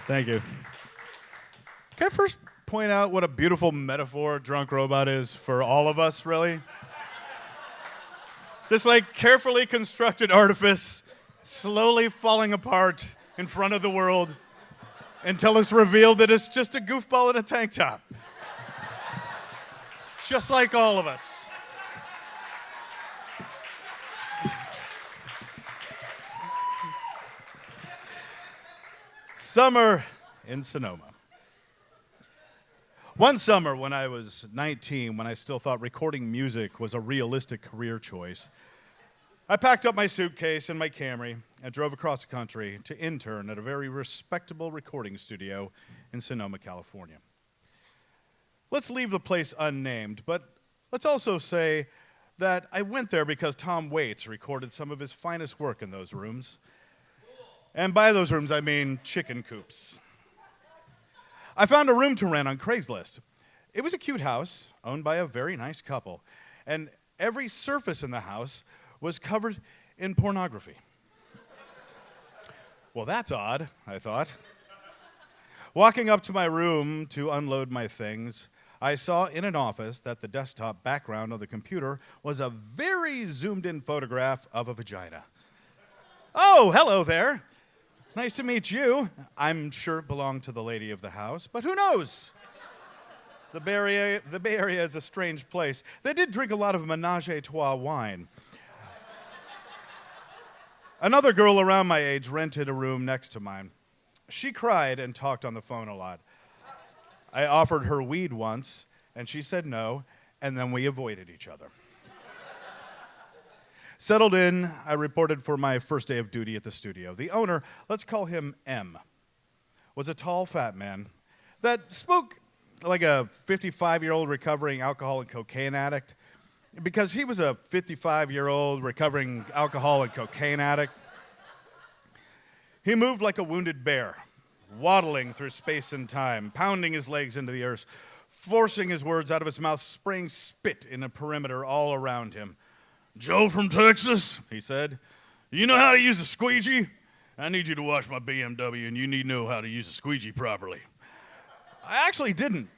Thank you. Can I first point out what a beautiful metaphor Drunk Robot is for all of us, really? This, carefully constructed artifice slowly falling apart in front of the world until it's revealed that it's just a goofball in a tank top. Just like all of us. Summer in Sonoma. One summer when I was 19, when I still thought recording music was a realistic career choice, I packed up my suitcase and my Camry and drove across the country to intern at a very respectable recording studio in Sonoma, California. Let's leave the place unnamed, but let's also say that I went there because Tom Waits recorded some of his finest work in those rooms. And by those rooms, I mean chicken coops. I found a room to rent on Craigslist. It was a cute house owned by a very nice couple, and every surface in the house was covered in pornography. Well, that's odd, I thought. Walking up to my room to unload my things, I saw in an office that the desktop background of the computer was a very zoomed-in photograph of a vagina. Oh, hello there. Nice to meet you. I'm sure it belonged to the lady of the house, but who knows? The Bay Area is a strange place. They did drink a lot of Menage a Trois wine. Another girl around my age rented a room next to mine. She cried and talked on the phone a lot. I offered her weed once, and she said no, and then we avoided each other. Settled in, I reported for my first day of duty at the studio. The owner, let's call him M, was a tall, fat man that spoke like a 55-year-old recovering alcohol and cocaine addict, because he was a 55-year-old recovering alcohol and cocaine addict. He moved like a wounded bear, waddling through space and time, pounding his legs into the earth, forcing his words out of his mouth, spraying spit in a perimeter all around him. "Joe from Texas," he said. "You know how to use a squeegee? I need you to wash my BMW, and you need to know how to use a squeegee properly." I actually didn't.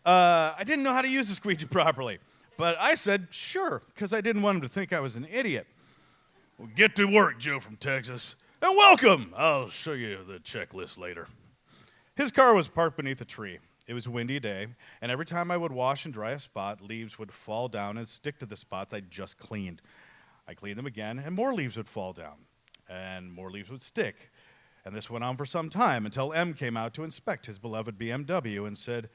I didn't know how to use a squeegee properly. But I said, sure, because I didn't want him to think I was an idiot. "Well, get to work, Joe from Texas. And welcome. I'll show you the checklist later." His car was parked beneath a tree. It was a windy day, and every time I would wash and dry a spot, leaves would fall down and stick to the spots I'd just cleaned. I cleaned them again, and more leaves would fall down, and more leaves would stick. And this went on for some time until M came out to inspect his beloved BMW and said,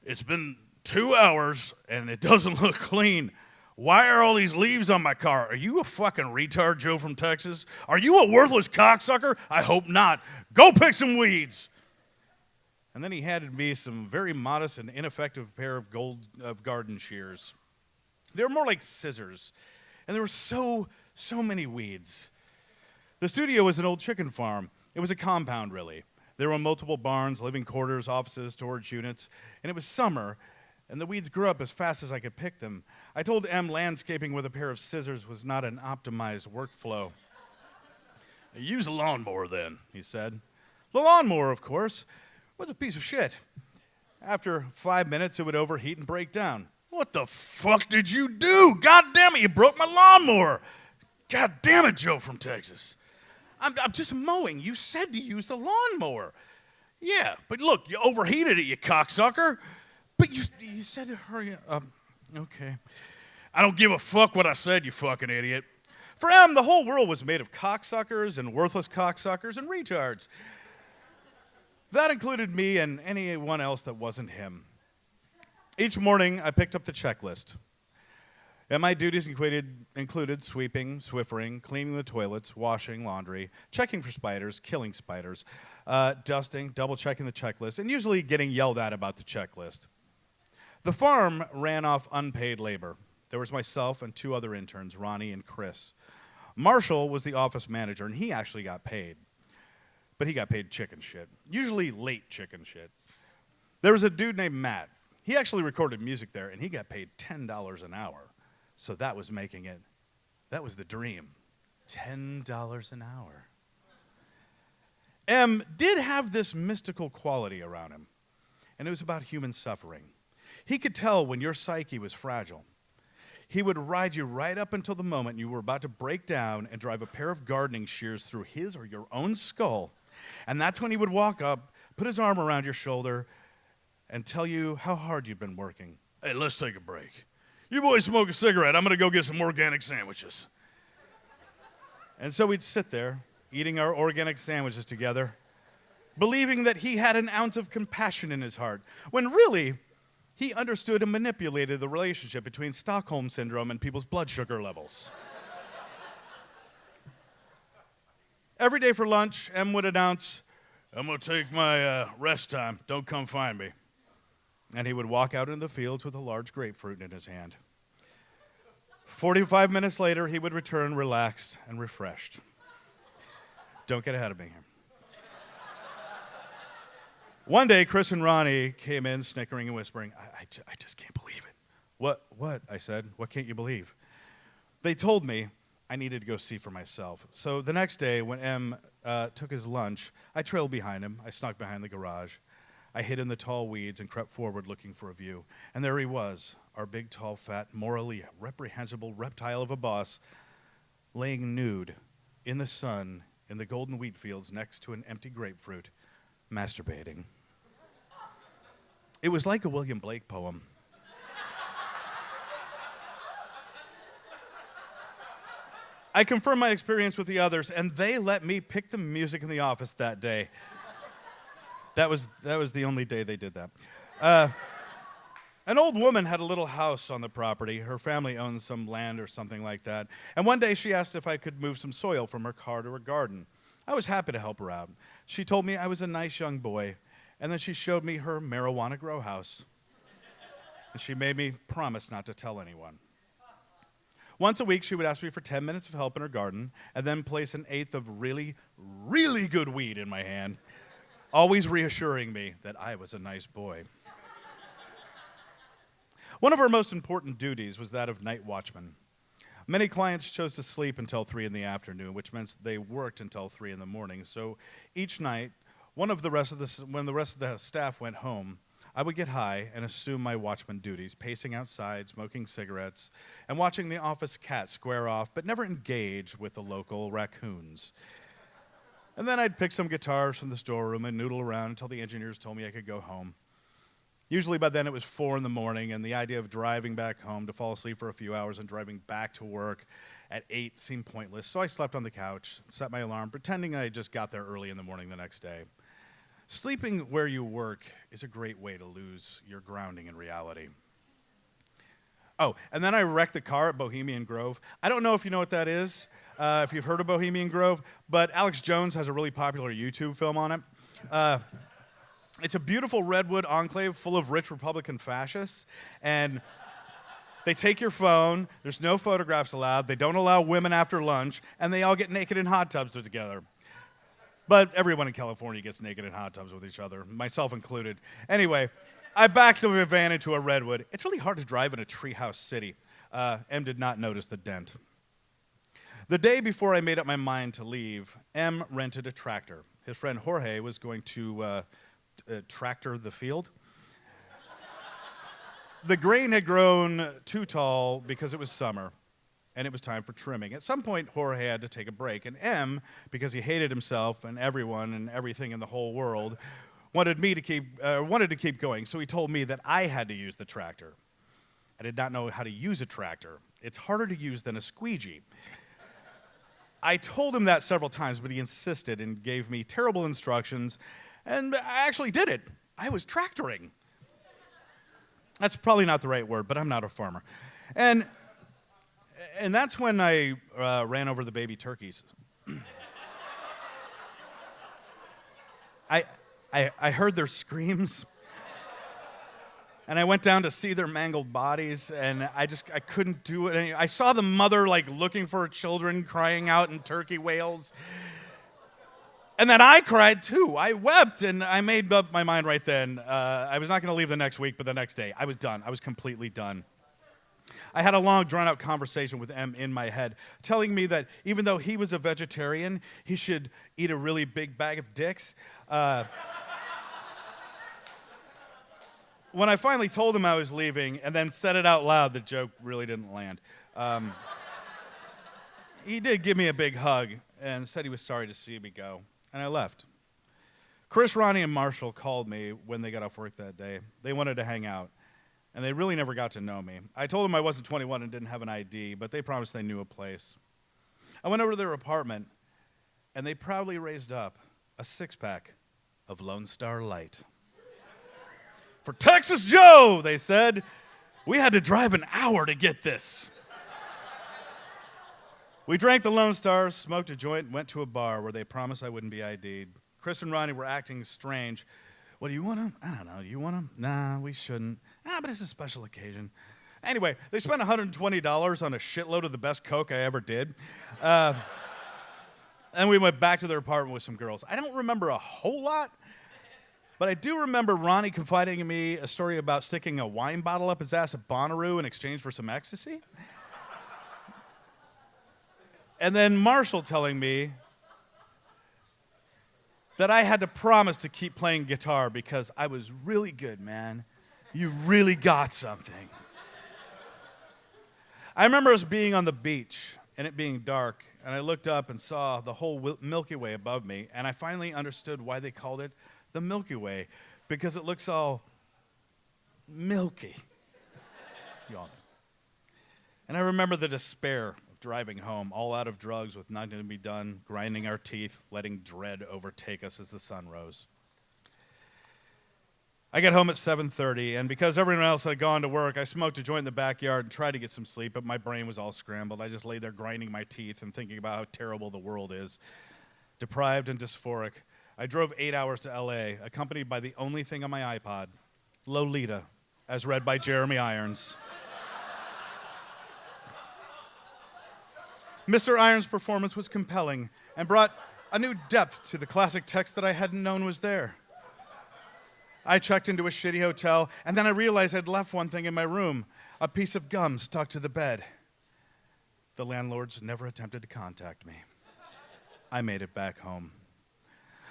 "It's been 2 hours, and it doesn't look clean. Why are all these leaves on my car? Are you a fucking retard, Joe from Texas? Are you a worthless cocksucker? I hope not. Go pick some weeds." And then he handed me some very modest and ineffective pair of garden shears. They were more like scissors, and there were so many weeds. The studio was an old chicken farm. It was a compound, really. There were multiple barns, living quarters, offices, storage units, and it was summer, and the weeds grew up as fast as I could pick them. I told M landscaping with a pair of scissors was not an optimized workflow. "Use a lawnmower then," he said. The lawnmower, of course, was a piece of shit. After 5 minutes, it would overheat and break down. "What the fuck did you do? God damn it, you broke my lawnmower." "God damn it, Joe from Texas. I'm just mowing. You said to use the lawnmower." "Yeah, but look, you overheated it, you cocksucker." "But you said to hurry up." Okay. "I don't give a fuck what I said, you fucking idiot." For M, the whole world was made of cocksuckers and worthless cocksuckers and retards. That included me and anyone else that wasn't him. Each morning, I picked up the checklist. And my duties included sweeping, Swiffering, cleaning the toilets, washing laundry, checking for spiders, killing spiders, dusting, double-checking the checklist, and usually getting yelled at about the checklist. The farm ran off unpaid labor. There was myself and 2 other interns, Ronnie and Chris. Marshall was the office manager, and he actually got paid. But he got paid chicken shit, usually late chicken shit. There was a dude named Matt. He actually recorded music there, and he got paid $10 an hour. So that was making it. That was the dream. $10 an hour. M did have this mystical quality around him, and it was about human suffering. He could tell when your psyche was fragile. He would ride you right up until the moment you were about to break down and drive a pair of gardening shears through his or your own skull. And that's when he would walk up, put his arm around your shoulder, and tell you how hard you'd been working. Hey, let's take a break. You boys smoke a cigarette. I'm going to go get some organic sandwiches. And so we'd sit there, eating our organic sandwiches together, believing that he had an ounce of compassion in his heart, when really, he understood and manipulated the relationship between Stockholm Syndrome and people's blood sugar levels. Every day for lunch, M would announce, I'm going to take my rest time. Don't come find me. And he would walk out into the fields with a large grapefruit in his hand. 45 minutes later, he would return relaxed and refreshed. Don't get ahead of me here. One day, Chris and Ronnie came in, snickering and whispering, I just can't believe it. What? I said. What can't you believe? They told me I needed to go see for myself. So the next day, when M took his lunch, I trailed behind him. I snuck behind the garage. I hid in the tall weeds and crept forward looking for a view. And there he was, our big, tall, fat, morally reprehensible reptile of a boss, laying nude in the sun in the golden wheat fields next to an empty grapefruit, masturbating. It was like a William Blake poem. I confirmed my experience with the others, and they let me pick the music in the office that day. That was the only day they did that. An old woman had a little house on the property. Her family owned some land or something like that. And one day she asked if I could move some soil from her car to her garden. I was happy to help her out. She told me I was a nice young boy, and then she showed me her marijuana grow house. And she made me promise not to tell anyone. Once a week, she would ask me for 10 minutes of help in her garden, and then place an eighth of really, really good weed in my hand, always reassuring me that I was a nice boy. One of our most important duties was that of night watchman. Many clients chose to sleep until 3 in the afternoon, which meant they worked until 3 in the morning. So each night, when the rest of the staff went home, I would get high and assume my watchman duties, pacing outside, smoking cigarettes, and watching the office cat square off, but never engage with the local raccoons. And then I'd pick some guitars from the storeroom and noodle around until the engineers told me I could go home. Usually by then it was 4 in the morning, and the idea of driving back home to fall asleep for a few hours and driving back to work at 8 seemed pointless. So I slept on the couch, set my alarm, pretending I just got there early in the morning the next day. Sleeping where you work is a great way to lose your grounding in reality. Oh, and then I wrecked a car at Bohemian Grove. I don't know if you know what that is, if you've heard of Bohemian Grove, but Alex Jones has a really popular YouTube film on it. It's a beautiful redwood enclave full of rich Republican fascists, and they take your phone, there's no photographs allowed, they don't allow women after lunch, and they all get naked in hot tubs together. But everyone in California gets naked in hot tubs with each other, myself included. Anyway, I backed the van into a redwood. It's really hard to drive in a treehouse city. M did not notice the dent. The day before I made up my mind to leave, M rented a tractor. His friend Jorge was going to tractor the field. The grain had grown too tall because it was summer, and it was time for trimming. At some point, Jorge had to take a break, and M, because he hated himself and everyone and everything in the whole world, wanted to keep going. So he told me that I had to use the tractor. I did not know how to use a tractor. It's harder to use than a squeegee. I told him that several times, but he insisted and gave me terrible instructions, and I actually did it. I was tractoring. That's probably not the right word, but I'm not a farmer. And that's when I ran over the baby turkeys. I heard their screams, and I went down to see their mangled bodies, and I couldn't do it. I saw the mother looking for her children, crying out in turkey wails. And then I cried too. I wept, and I made up my mind right then. I was not going to leave the next week, but the next day, I was done. I was completely done. I had a long, drawn-out conversation with M in my head, telling me that even though he was a vegetarian, he should eat a really big bag of dicks. When I finally told him I was leaving and then said it out loud, the joke really didn't land. He did give me a big hug and said he was sorry to see me go, and I left. Chris, Ronnie, and Marshall called me when they got off work that day. They wanted to hang out, and they really never got to know me. I told them I wasn't 21 and didn't have an ID, but they promised they knew a place. I went over to their apartment, and they proudly raised up a six-pack of Lone Star Light. For Texas Joe, they said. We had to drive an hour to get this. We drank the Lone Stars, smoked a joint, and went to a bar where they promised I wouldn't be ID'd. Chris and Ronnie were acting strange. What, do you want them? I don't know. Do you want them? Nah, we shouldn't. But it's a special occasion. Anyway, they spent $120 on a shitload of the best coke I ever did. And we went back to their apartment with some girls. I don't remember a whole lot, but I do remember Ronnie confiding in me a story about sticking a wine bottle up his ass at Bonnaroo in exchange for some ecstasy. And then Marshall telling me that I had to promise to keep playing guitar because I was really good, man. You really got something. I remember us being on the beach and it being dark, and I looked up and saw the whole Milky Way above me, and I finally understood why they called it the Milky Way, because it looks all milky. You all know. And I remember the despair of driving home, all out of drugs with nothing to be done, grinding our teeth, letting dread overtake us as the sun rose. I get home at 7:30, and because everyone else had gone to work, I smoked a joint in the backyard and tried to get some sleep, but my brain was all scrambled. I just lay there grinding my teeth and thinking about how terrible the world is. Deprived and dysphoric, I drove 8 hours to L.A., accompanied by the only thing on my iPod, Lolita, as read by Jeremy Irons. Mr. Irons' performance was compelling and brought a new depth to the classic text that I hadn't known was there. I checked into a shitty hotel, and then I realized I'd left one thing in my room, a piece of gum stuck to the bed. The landlords never attempted to contact me. I made it back home.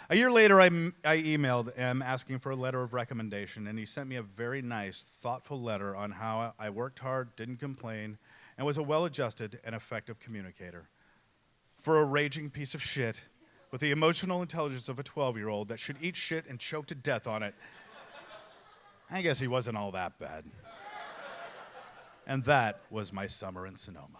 A year later, I emailed M asking for a letter of recommendation, and he sent me a very nice, thoughtful letter on how I worked hard, didn't complain, and was a well-adjusted and effective communicator. For a raging piece of shit with the emotional intelligence of a 12-year-old that should eat shit and choke to death on it, I guess he wasn't all that bad. And that was my summer in Sonoma.